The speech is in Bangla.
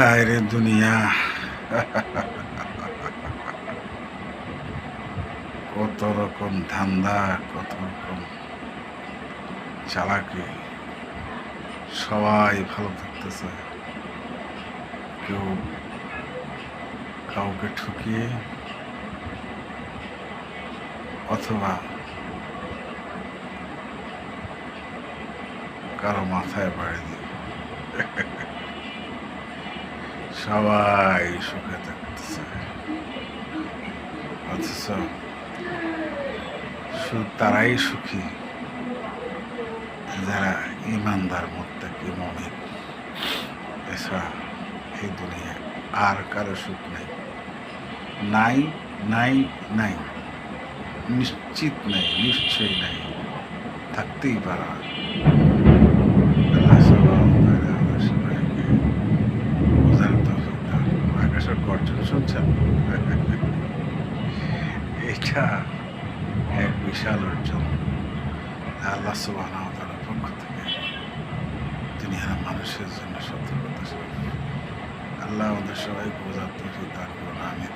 হায় রে দুনিয়া, কত রকম ধান্দা, কত রকম চালাকি। সবাই ভালো থাকতেছে, কেউ কাউকে ঠকিয়ে অথবা কারো মাথায় বাড়ি দিয়ে সবাই সুখে থাকতেছে। অথচ শুধু তারাই সুখী যারা ইমানদার, মুত্তাকি, মুমিন। এছাড়া এই দুনিয়ায় আর কারো সুখ নেই, নাই নাই নাই, নিশ্চিত নাই, নিশ্চয়ই নাই, থাকতেই পারে না। সবাইকে বোঝার তৌফিক দান করুন। আকাশের গর্জন শুনছেন? এটা এক বিশাল অর্জন আল্লাহ সুবহানাহু ওয়া তাআলার পক্ষ থেকে দুনিয়ার মানুষের জন্য সতর্কতা স্বরূপ। আল্লাহ আমাদের সবাইকে বোঝার তৌফিক দান করুন। আমিন।